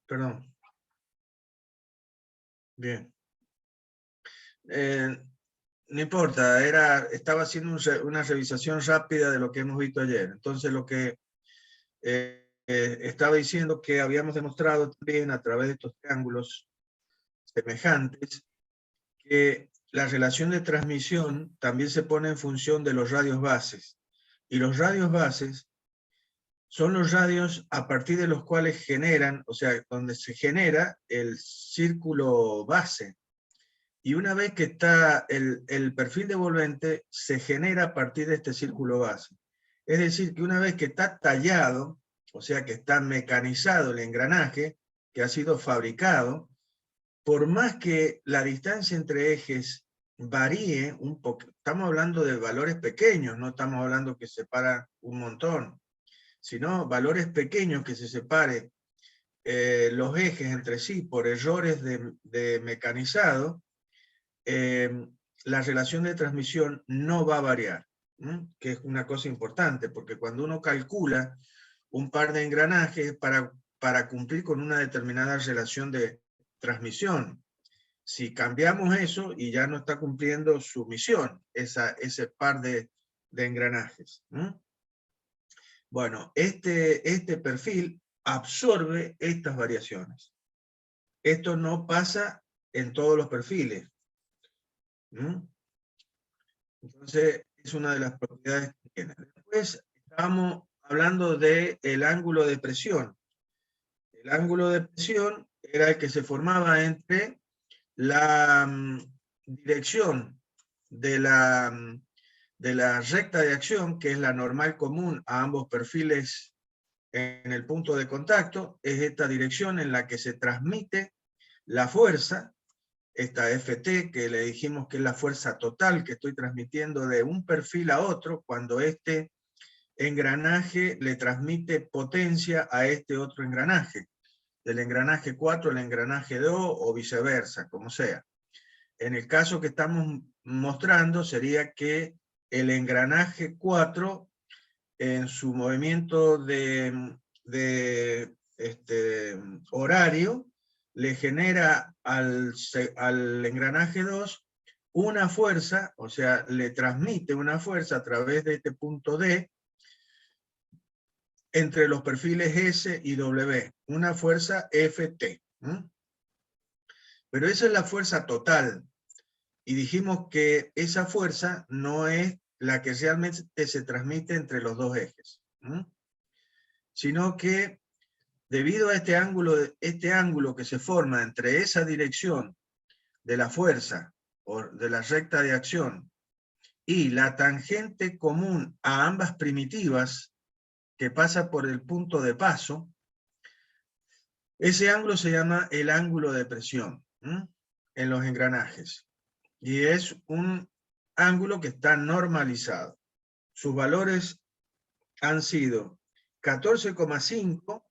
Perdón. Bien. No importa, estaba haciendo una revisación rápida de lo que hemos visto ayer. Entonces, lo que estaba diciendo que habíamos demostrado también a través de estos triángulos semejantes que la relación de transmisión también se pone en función de los radios bases. Y los radios bases son los radios a partir de los cuales generan, o sea, donde se genera el círculo base. Y una vez que está el perfil devolvente, se genera a partir de este círculo base. Es decir, que una vez que está tallado, o sea, que está mecanizado el engranaje, que ha sido fabricado, por más que la distancia entre ejes varíe un poco, estamos hablando de valores pequeños, no estamos hablando que separa un montón, sino valores pequeños que se separen los ejes entre sí por errores de mecanizado, la relación de transmisión no va a variar, que es una cosa importante, porque cuando uno calcula un par de engranajes para cumplir con una determinada relación de transmisión, si cambiamos eso y ya no está cumpliendo su misión, ese par de engranajes. Bueno, este perfil absorbe estas variaciones. Esto no pasa en todos los perfiles. Entonces, es una de las propiedades que tiene. Después, estamos hablando del ángulo de presión. El ángulo de presión era el que se formaba entre la dirección de la recta de acción, que es la normal común a ambos perfiles en el punto de contacto, es esta dirección en la que se transmite la fuerza, esta Ft, que le dijimos que es la fuerza total que estoy transmitiendo de un perfil a otro, cuando este engranaje le transmite potencia a este otro engranaje, del engranaje 4 al engranaje 2 o viceversa, como sea. En el caso que estamos mostrando sería que el engranaje 4 en su movimiento horario le genera al engranaje 2 una fuerza, o sea, le transmite una fuerza a través de este punto D entre los perfiles S y W, una fuerza Ft. Pero esa es la fuerza total. Y dijimos que esa fuerza no es la que realmente se transmite entre los dos ejes, sino que debido a este ángulo que se forma entre esa dirección de la fuerza o de la recta de acción y la tangente común a ambas primitivas que pasa por el punto de paso, ese ángulo se llama el ángulo de presión en los engranajes. Y es un ángulo que está normalizado. Sus valores han sido 14,5,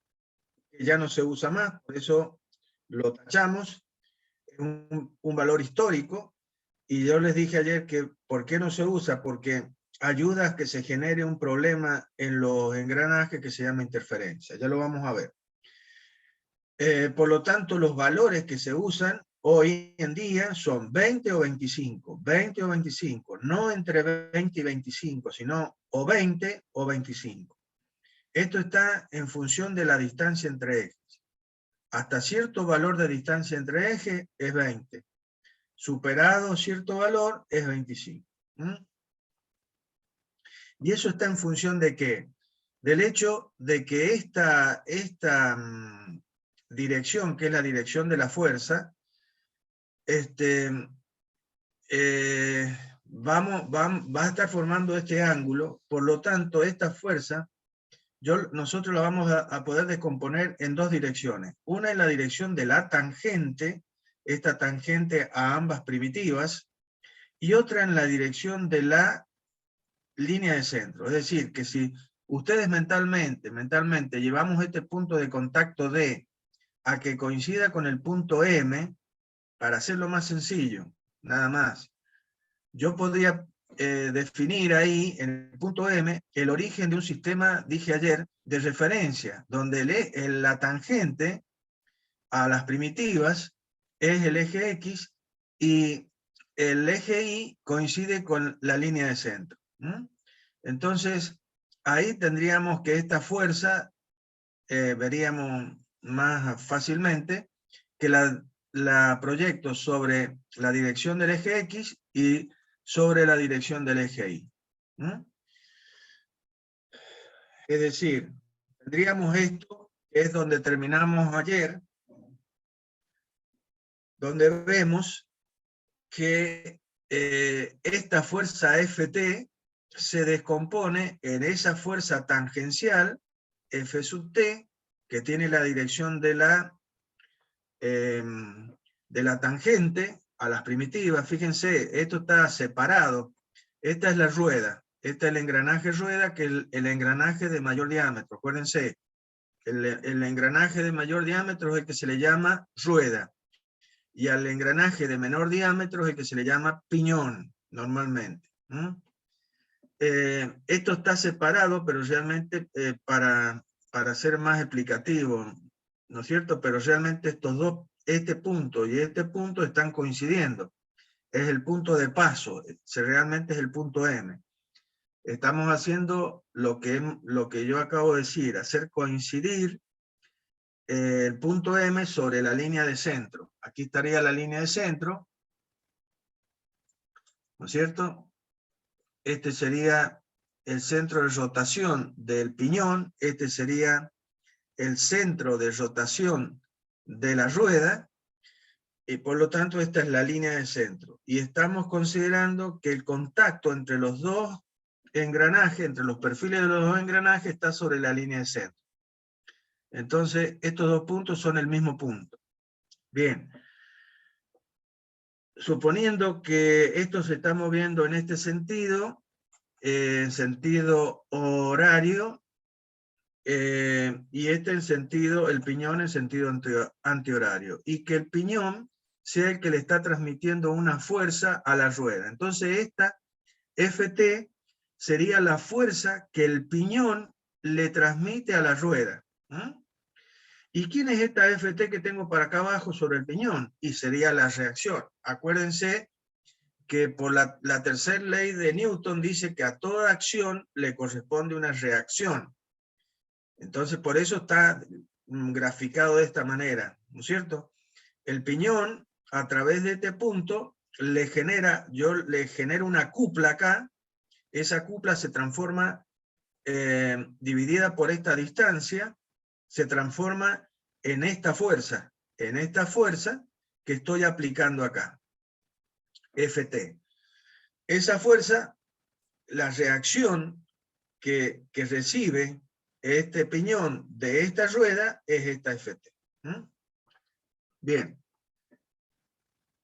que ya no se usa más, por eso lo tachamos, es un valor histórico, y yo les dije ayer que ¿por qué no se usa? Porque ayuda a que se genere un problema en los engranajes que se llama interferencia, ya lo vamos a ver. Por lo tanto, los valores que se usan hoy en día son 20 o 25, 20 o 25, no entre 20 y 25, sino o 20 o 25. Esto está en función de la distancia entre ejes. Hasta cierto valor de distancia entre ejes es 20. Superado cierto valor es 25. Y eso está en función de ¿qué? Del hecho de que esta dirección, que es la dirección de la fuerza, va a estar formando este ángulo, por lo tanto, esta fuerza, nosotros la vamos a poder descomponer en dos direcciones. Una es la dirección de la tangente, esta tangente a ambas primitivas, y otra en la dirección de la línea de centro. Es decir, que si ustedes mentalmente llevamos este punto de contacto D a que coincida con el punto M, para hacerlo más sencillo, nada más, yo podría definir ahí, en el punto M, el origen de un sistema, dije ayer, de referencia, donde la tangente a las primitivas es el eje X y el eje Y coincide con la línea de centro. Entonces, ahí tendríamos que esta fuerza, veríamos más fácilmente, que la proyecto sobre la dirección del eje X y sobre la dirección del eje Y. Es decir, tendríamos esto, que es donde terminamos ayer, donde vemos que esta fuerza Ft se descompone en esa fuerza tangencial F sub t, que tiene la dirección de la tangente a las primitivas. Fíjense, esto está separado. Esta es la rueda. Este es el engranaje rueda, que es el engranaje de mayor diámetro. Acuérdense, el engranaje de mayor diámetro es el que se le llama rueda. Y al engranaje de menor diámetro es el que se le llama piñón, normalmente. Esto está separado, pero realmente para ser más explicativo, ¿no es cierto? Pero realmente estos dos, este punto y este punto están coincidiendo. Es el punto de paso, realmente es el punto M. Estamos haciendo lo que yo acabo de decir, hacer coincidir el punto M sobre la línea de centro. Aquí estaría la línea de centro, ¿no es cierto? Este sería el centro de rotación del piñón, este sería el centro de rotación de la rueda, y por lo tanto esta es la línea de centro. Y estamos considerando que el contacto entre los dos engranajes, entre los perfiles de los dos engranajes, está sobre la línea de centro. Entonces, estos dos puntos son el mismo punto. Bien. Suponiendo que esto se está moviendo en este sentido, en sentido horario, y este en sentido, el piñón en sentido antihorario, y que el piñón sea el que le está transmitiendo una fuerza a la rueda. Entonces esta Ft sería la fuerza que el piñón le transmite a la rueda. ¿Y quién es esta Ft que tengo para acá abajo sobre el piñón? Y sería la reacción. Acuérdense que por la tercera ley de Newton dice que a toda acción le corresponde una reacción. Entonces, por eso está graficado de esta manera, ¿no es cierto? El piñón, a través de este punto, yo le genero una cupla acá. Esa cupla se transforma, dividida por esta distancia, se transforma en esta fuerza que estoy aplicando acá, Ft. Esa fuerza, la reacción que recibe este piñón de esta rueda es esta Ft. Bien.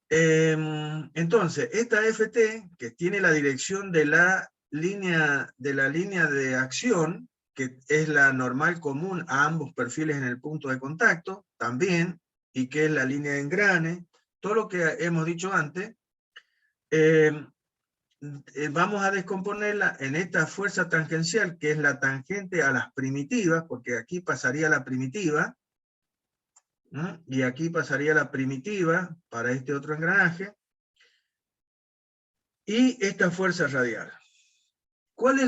Entonces, esta Ft, que tiene la dirección de la línea de acción, que es la normal común a ambos perfiles en el punto de contacto, también, y que es la línea de engrane, todo lo que hemos dicho antes, vamos a descomponerla en esta fuerza tangencial, que es la tangente a las primitivas, porque aquí pasaría la primitiva, y aquí pasaría la primitiva para este otro engranaje, y esta fuerza radial. ¿Cuál es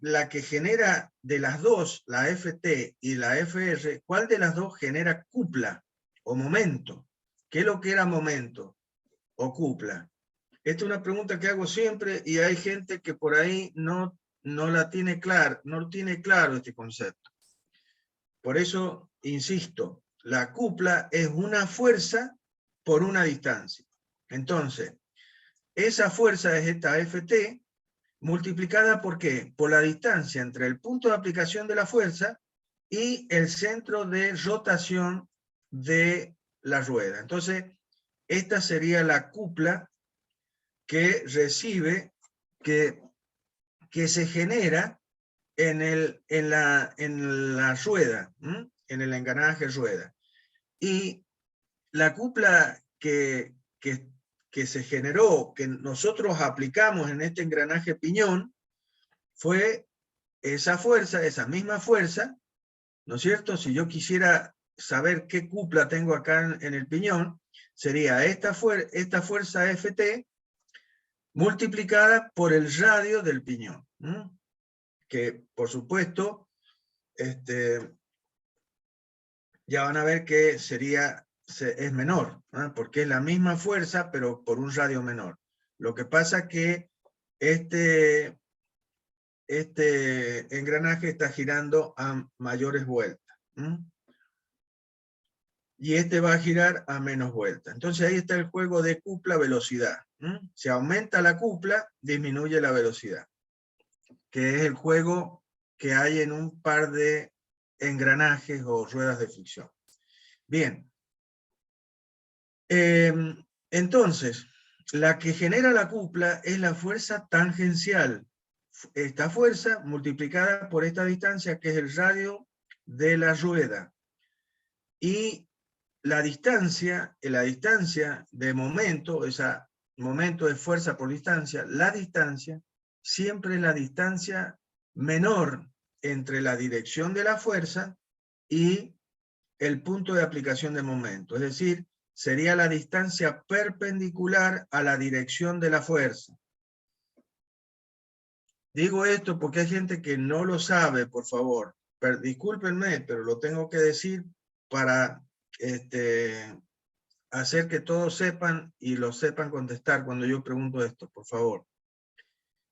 la que genera de las dos, la Ft y la Fr, cuál de las dos genera cupla o momento? ¿Qué es lo que era momento o cupla? Esta es una pregunta que hago siempre y hay gente que por ahí no tiene claro este concepto. Por eso, insisto, la cupla es una fuerza por una distancia. Entonces, esa fuerza es esta Ft, multiplicada ¿por qué? Por la distancia entre el punto de aplicación de la fuerza y el centro de rotación de la rueda. Entonces, esta sería la cupla que recibe, que se genera en la rueda, en el engranaje rueda. Y la cupla que se generó, que nosotros aplicamos en este engranaje piñón, fue esa fuerza, esa misma fuerza, ¿no es cierto? Si yo quisiera saber qué cupla tengo acá en el piñón, sería esta fuerza Ft multiplicada por el radio del piñón, que por supuesto ya van a ver que es menor, porque es la misma fuerza pero por un radio menor. Lo que pasa que este engranaje está girando a mayores vueltas. Y este va a girar a menos vueltas. Entonces ahí está el juego de cupla-velocidad. Se aumenta la cupla, disminuye la velocidad, que es el juego que hay en un par de engranajes o ruedas de fricción. Bien. Entonces, la que genera la cupla es la fuerza tangencial. Esta fuerza multiplicada por esta distancia, que es el radio de la rueda. Y la distancia de momento, momento de fuerza por distancia, la distancia siempre es la distancia menor entre la dirección de la fuerza y el punto de aplicación de momento. Es decir, sería la distancia perpendicular a la dirección de la fuerza. Digo esto porque hay gente que no lo sabe, por favor. Discúlpenme, pero lo tengo que decir para hacer que todos sepan y lo sepan contestar cuando yo pregunto esto, por favor.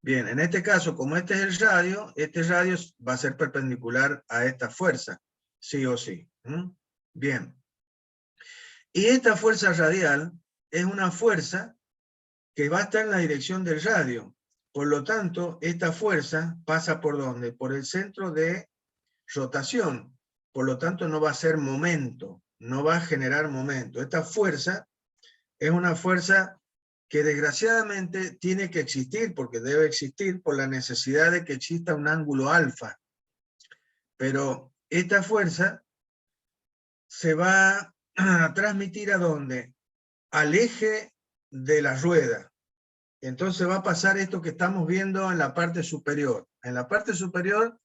Bien, en este caso, como este es el radio, este radio va a ser perpendicular a esta fuerza, sí o sí. Bien. Y esta fuerza radial es una fuerza que va a estar en la dirección del radio. Por lo tanto, esta fuerza pasa ¿por dónde? Por el centro de rotación. Por lo tanto, no va a ser momento, no va a generar momento. Esta fuerza es una fuerza que desgraciadamente tiene que existir, porque debe existir por la necesidad de que exista un ángulo alfa. Pero esta fuerza se va a transmitir ¿a dónde? Al eje de la rueda. Entonces va a pasar esto que estamos viendo en la parte superior. En la parte superior,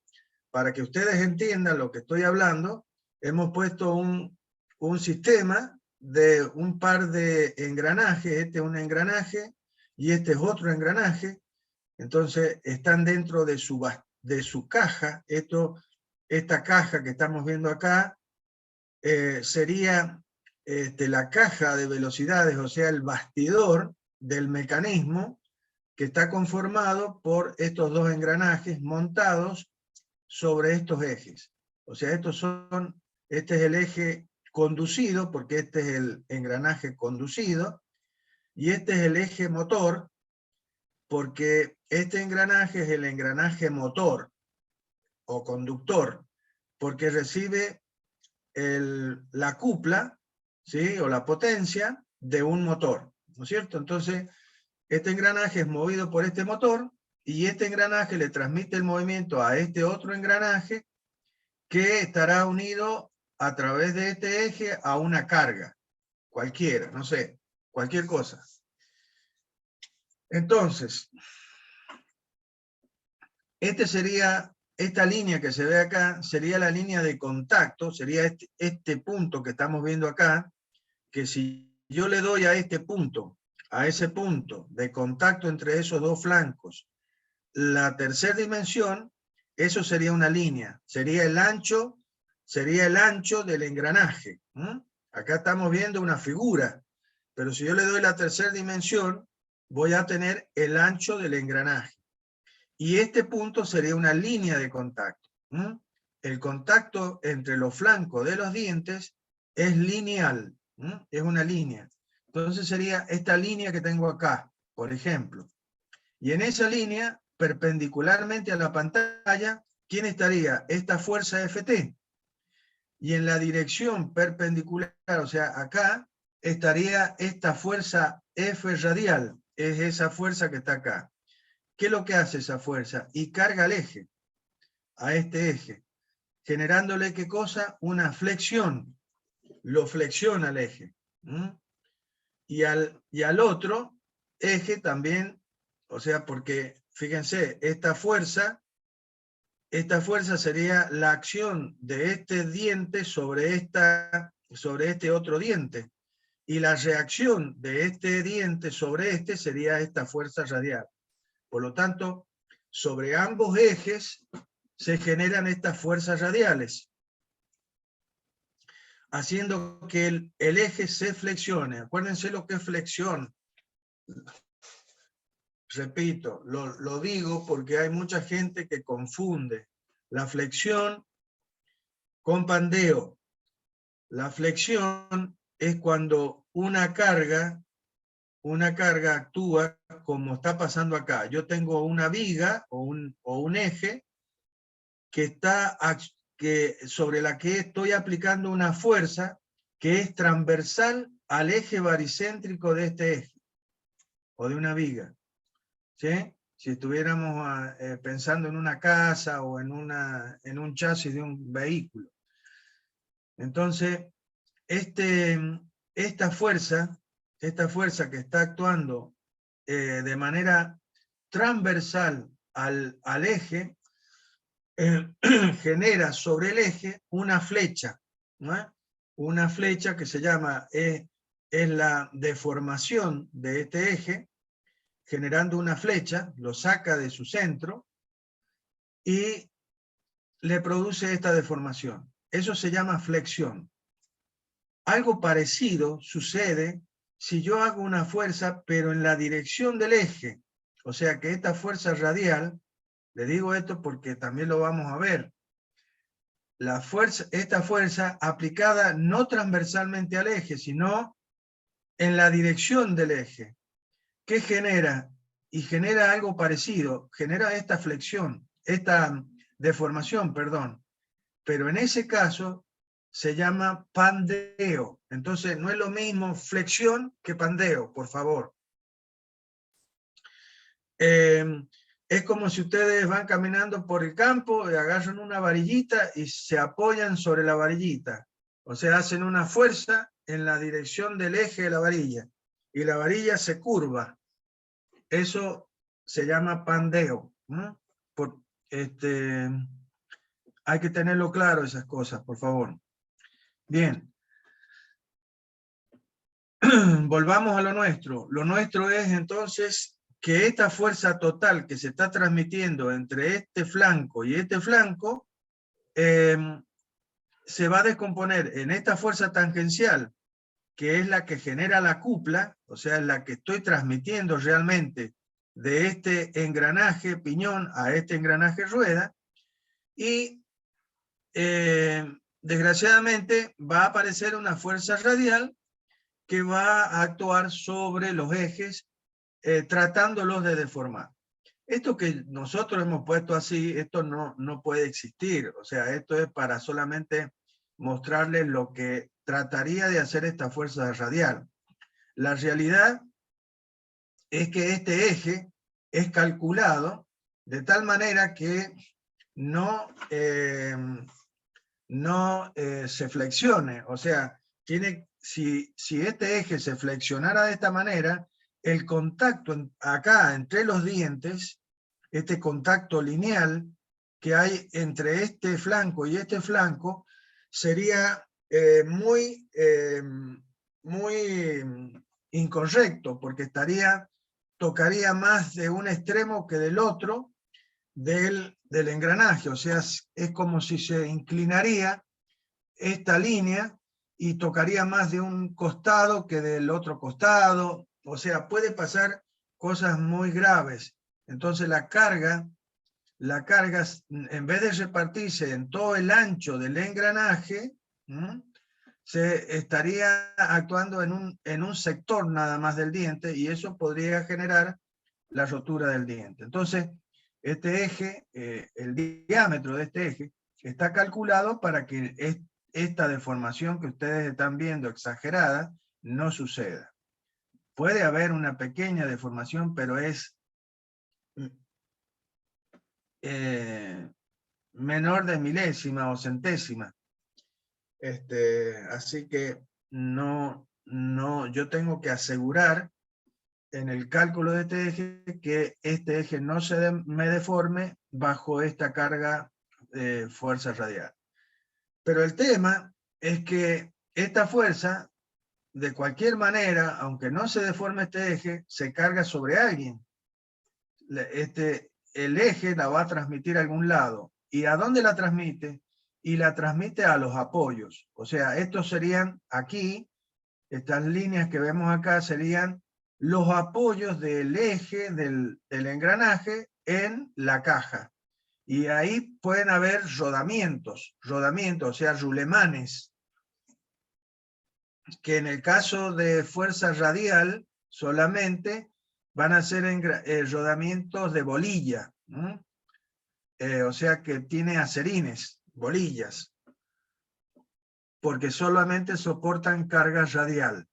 para que ustedes entiendan lo que estoy hablando, hemos puesto un sistema de un par de engranajes. Este es un engranaje y este es otro engranaje. Entonces están dentro de su caja. Esta caja que estamos viendo acá sería la caja de velocidades, o sea, el bastidor del mecanismo, que está conformado por estos dos engranajes montados sobre estos ejes. O sea, este es el eje conducido, porque este es el engranaje conducido, y este es el eje motor, porque este engranaje es el engranaje motor o conductor, porque recibe la cupla, ¿sí? O la potencia de un motor, ¿no es cierto? Entonces, este engranaje es movido por este motor y este engranaje le transmite el movimiento a este otro engranaje que estará unido a través de este eje a una carga, cualquiera, no sé, cualquier cosa. Entonces, esta línea que se ve acá, sería la línea de contacto, sería este punto que estamos viendo acá, que si yo le doy a este punto, a ese punto de contacto entre esos dos flancos, la tercera dimensión, eso sería una línea, sería el ancho del engranaje. Acá estamos viendo una figura, pero si yo le doy la tercera dimensión, voy a tener el ancho del engranaje. Y este punto sería una línea de contacto. El contacto entre los flancos de los dientes es lineal, es una línea. Entonces sería esta línea que tengo acá, por ejemplo. Y en esa línea, perpendicularmente a la pantalla, ¿quién estaría? Esta fuerza Ft. Y en la dirección perpendicular, o sea, acá, estaría esta fuerza F radial. Es esa fuerza que está acá. ¿Qué es lo que hace esa fuerza? Y carga al eje, a este eje, generándole ¿qué cosa? Una flexión. Lo flexiona al eje. Y al otro eje también, o sea, porque, fíjense, esta fuerza esta fuerza sería la acción de este diente sobre este otro diente. Y la reacción de este diente sobre este sería esta fuerza radial. Por lo tanto, sobre ambos ejes se generan estas fuerzas radiales, haciendo que el eje se flexione. Acuérdense lo que es flexión. Repito, lo digo porque hay mucha gente que confunde la flexión con pandeo. La flexión es cuando una carga actúa como está pasando acá. Yo tengo una viga o un eje sobre la que estoy aplicando una fuerza que es transversal al eje baricéntrico de este eje o de una viga. ¿Sí? Si estuviéramos pensando en una casa o en un chasis de un vehículo. Entonces, esta fuerza que está actuando de manera transversal al eje, genera sobre el eje una flecha, ¿no? Una flecha que se llama, es la deformación de este eje, generando una flecha, lo saca de su centro y le produce esta deformación. Eso se llama flexión. Algo parecido sucede si yo hago una fuerza, pero en la dirección del eje. O sea que esta fuerza radial, le digo esto porque también lo vamos a ver, esta fuerza aplicada no transversalmente al eje, sino en la dirección del eje. ¿Qué genera? Y genera algo parecido, genera esta flexión, esta deformación, perdón. Pero en ese caso se llama pandeo. Entonces no es lo mismo flexión que pandeo, por favor. Es como si ustedes van caminando por el campo y agarran una varillita y se apoyan sobre la varillita. O sea, hacen una fuerza en la dirección del eje de la varilla y la varilla se curva. Eso se llama pandeo. Hay que tenerlo claro esas cosas, por favor. Bien. Volvamos a lo nuestro. Lo nuestro es entonces que esta fuerza total que se está transmitiendo entre este flanco y este flanco se va a descomponer en esta fuerza tangencial, que es la que genera la cupla, o sea, es la que estoy transmitiendo realmente de este engranaje piñón a este engranaje rueda, y desgraciadamente va a aparecer una fuerza radial que va a actuar sobre los ejes, tratándolos de deformar. Esto que nosotros hemos puesto así, esto no puede existir. O sea, esto es para solamente mostrarles lo que trataría de hacer esta fuerza radial. La realidad es que este eje es calculado de tal manera que no se flexione. O sea, si este eje se flexionara de esta manera, el contacto acá entre los dientes, este contacto lineal que hay entre este flanco y este flanco, sería muy incorrecto, porque tocaría más de un extremo que del otro del engranaje. O sea, es como si se inclinaría esta línea y tocaría más de un costado que del otro costado. O sea, puede pasar cosas muy graves. Entonces la carga, en vez de repartirse en todo el ancho del engranaje, se estaría actuando en un sector nada más del diente, y eso podría generar la rotura del diente. Entonces, este eje, el diámetro de este eje, está calculado para que esta deformación que ustedes están viendo exagerada no suceda. Puede haber una pequeña deformación, pero es menor de milésima o centésima. Así que yo tengo que asegurar en el cálculo de este eje que este eje no me deforme bajo esta carga fuerza radial. Pero el tema es que esta fuerza, de cualquier manera, aunque no se deforme este eje, se carga sobre alguien. El eje la va a transmitir a algún lado. ¿Y a dónde la transmite? Y la transmite a los apoyos. O sea, estos serían aquí, estas líneas que vemos acá serían los apoyos del eje del engranaje en la caja. Y ahí pueden haber rodamientos, o sea, rulemanes, que en el caso de fuerza radial solamente van a ser rodamientos de bolilla, o sea que tiene acerines, bolillas, porque solamente soportan carga radial.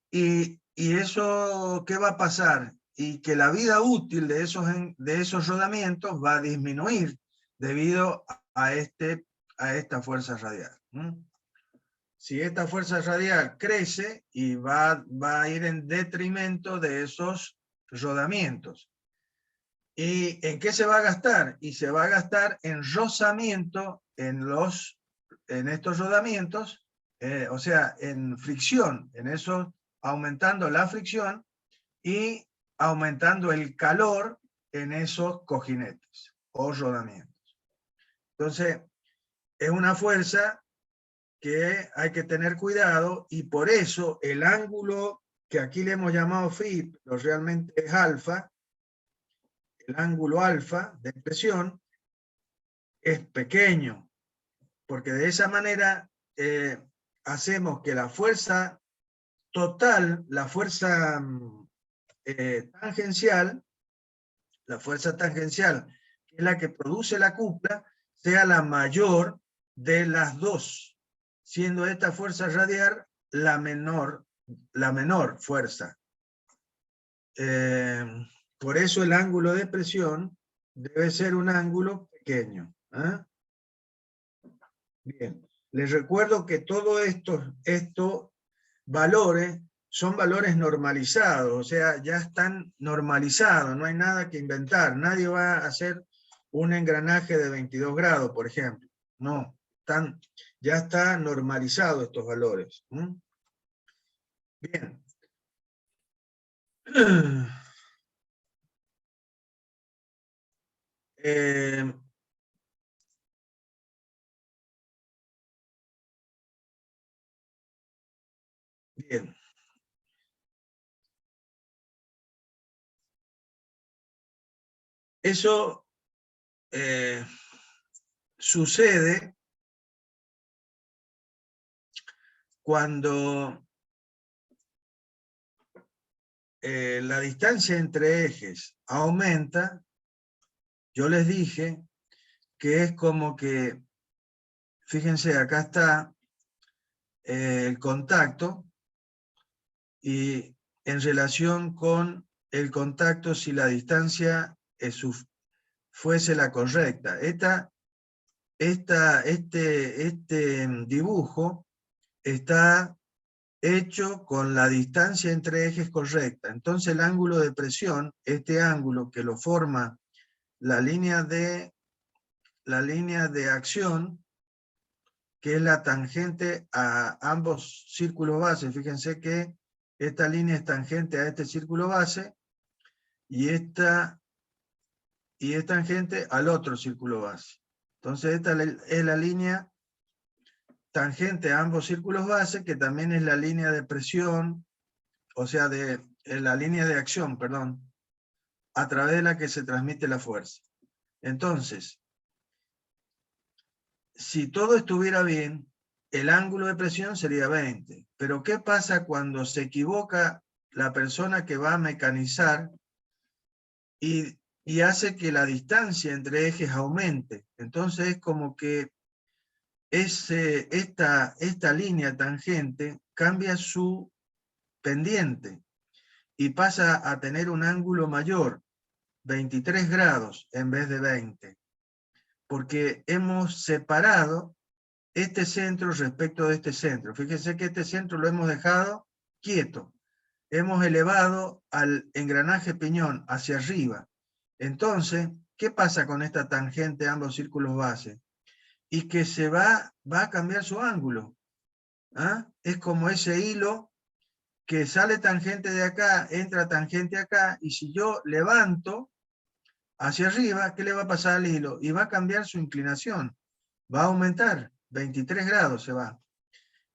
Y eso, ¿qué va a pasar? Y que la vida útil de esos rodamientos va a disminuir debido a esta fuerza radial. Si esta fuerza radial crece y va a ir en detrimento de esos rodamientos. ¿Y en qué se va a gastar? Y se va a gastar en rozamiento en estos rodamientos, o sea, en fricción, en eso, aumentando la fricción y aumentando el calor en esos cojinetes o rodamientos. Entonces, es una fuerza que hay que tener cuidado y por eso el ángulo que aquí le hemos llamado phi, pero realmente es alfa, el ángulo alfa de presión es pequeño, porque de esa manera hacemos que la fuerza total, la fuerza tangencial, que es la que produce la cupla, sea la mayor de las dos, siendo esta fuerza radial la menor fuerza. Por eso el ángulo de presión debe ser un ángulo pequeño. Bien, les recuerdo que todos estos valores son valores normalizados, o sea, ya están normalizados, no hay nada que inventar. Nadie va a hacer un engranaje de 22 grados, por ejemplo. No, ya está normalizado estos valores. Bien. Bien. Eso sucede cuando la distancia entre ejes aumenta. Yo les dije que es como que, fíjense, acá está el contacto y en relación con el contacto si la distancia fuese la correcta. Este dibujo está hecho con la distancia entre ejes correcta. Entonces el ángulo de presión, este ángulo que lo forma la línea de acción, que es la tangente a ambos círculos base. Fíjense que esta línea es tangente a este círculo base y esta es tangente al otro círculo base. Entonces esta es la línea tangente a ambos círculos base, que también es la línea de presión, o sea, la línea de acción, perdón, a través de la que se transmite la fuerza. Entonces, si todo estuviera bien, el ángulo de presión sería 20. Pero ¿qué pasa cuando se equivoca la persona que va a mecanizar y hace que la distancia entre ejes aumente? Entonces es como que esta línea tangente cambia su pendiente y pasa a tener un ángulo mayor, 23 grados en vez de 20, porque hemos separado este centro respecto de este centro. Fíjense que este centro lo hemos dejado quieto. Hemos elevado al engranaje piñón hacia arriba. Entonces, ¿qué pasa con esta tangente, ambos círculos base? Y que se va a cambiar su ángulo. ¿Ah? Es como ese hilo que sale tangente de acá, entra tangente acá, y si yo levanto hacia arriba, ¿qué le va a pasar al hilo? Y va a cambiar su inclinación, va a aumentar, 23 grados se va.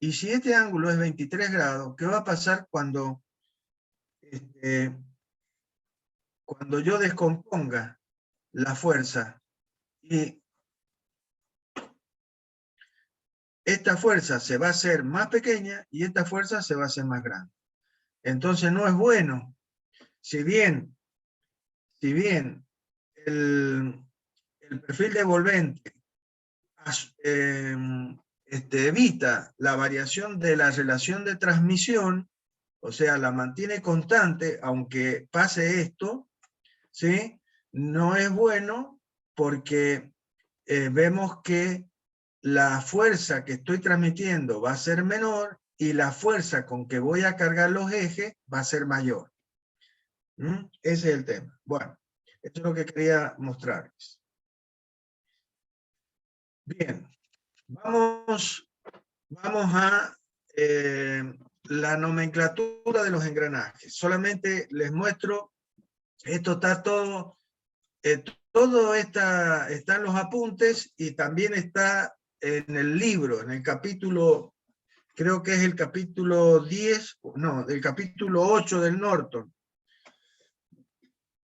Y si este ángulo es 23 grados, ¿qué va a pasar cuando yo descomponga la fuerza? Y esta fuerza se va a hacer más pequeña y esta fuerza se va a hacer más grande. Entonces no es bueno. Si bien el perfil devolvente evita la variación de la relación de transmisión, o sea, la mantiene constante, aunque pase esto, ¿sí? No es bueno porque vemos que la fuerza que estoy transmitiendo va a ser menor y la fuerza con que voy a cargar los ejes va a ser mayor. Ese es el tema. Bueno, esto es lo que quería mostrarles. Bien, vamos a la nomenclatura de los engranajes. Solamente les muestro, esto está todo, están los apuntes y también está en el libro, en el capítulo, creo que es el capítulo 10, no, del capítulo 8 del Norton.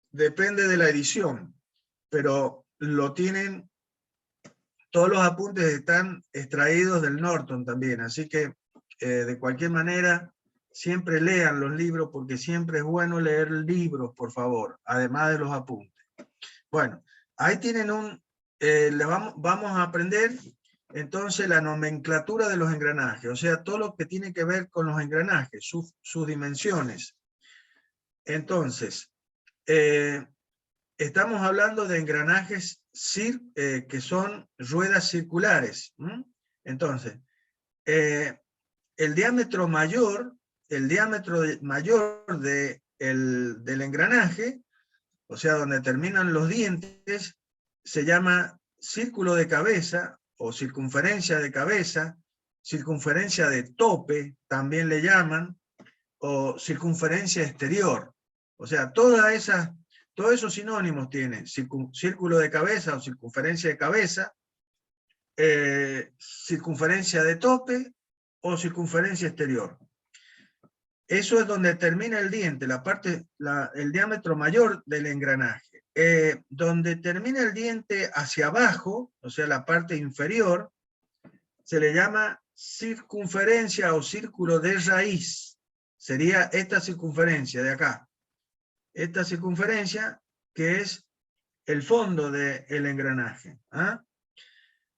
Depende de la edición, pero lo tienen, todos los apuntes están extraídos del Norton también, así que de cualquier manera, siempre lean los libros porque siempre es bueno leer libros, por favor, además de los apuntes. Bueno, ahí tienen vamos a aprender entonces la nomenclatura de los engranajes, o sea, todo lo que tiene que ver con los engranajes, sus dimensiones. Entonces, estamos hablando de engranajes que son ruedas circulares. Entonces, el diámetro mayor del engranaje, o sea, donde terminan los dientes, se llama círculo de cabeza o circunferencia de cabeza, circunferencia de tope, también le llaman, o circunferencia exterior. O sea, todos esos sinónimos tienen círculo de cabeza o circunferencia de cabeza, circunferencia de tope o circunferencia exterior. Eso es donde termina el diente, el diámetro mayor del engranaje. Donde termina el diente hacia abajo, o sea, la parte inferior, se le llama circunferencia o círculo de raíz. Sería esta circunferencia de acá. Esta circunferencia que es el fondo del engranaje.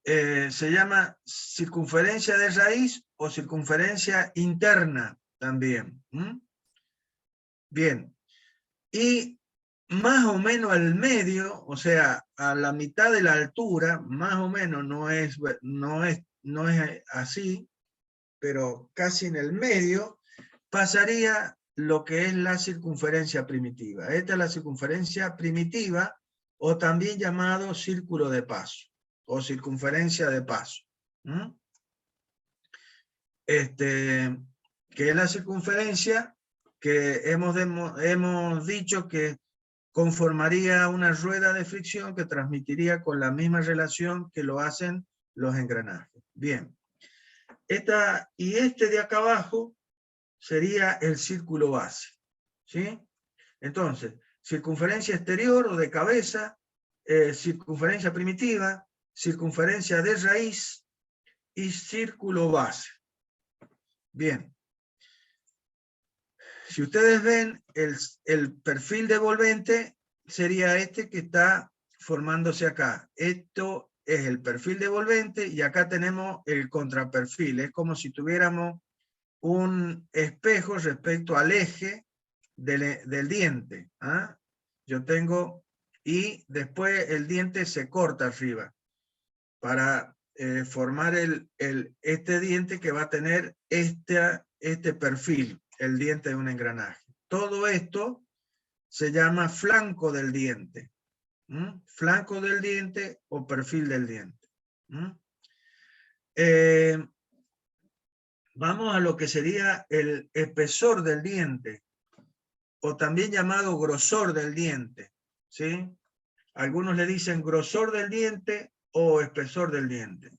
Se llama circunferencia de raíz o circunferencia interna también. Bien. Y más o menos al medio, o sea, a la mitad de la altura, más o menos, no es así, pero casi en el medio, pasaría lo que es la circunferencia primitiva. Esta es la circunferencia primitiva, o también llamado círculo de paso, o circunferencia de paso. Que es la circunferencia que hemos dicho que conformaría una rueda de fricción que transmitiría con la misma relación que lo hacen los engranajes. Bien. Y este de acá abajo sería el círculo base. ¿Sí? Entonces, circunferencia exterior o de cabeza, circunferencia primitiva, circunferencia de raíz y círculo base. Bien. Si ustedes ven, el perfil devolvente sería este que está formándose acá. Esto es el perfil devolvente y acá tenemos el contraperfil. Es como si tuviéramos un espejo respecto al eje del diente. Yo tengo, y después el diente se corta arriba para formar este diente que va a tener este perfil, el diente de un engranaje. Todo esto se llama flanco del diente. Flanco del diente o perfil del diente. Vamos a lo que sería el espesor del diente, o también llamado grosor del diente, ¿sí? Algunos le dicen grosor del diente o espesor del diente.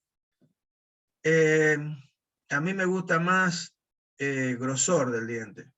A mí me gusta más grosor del diente.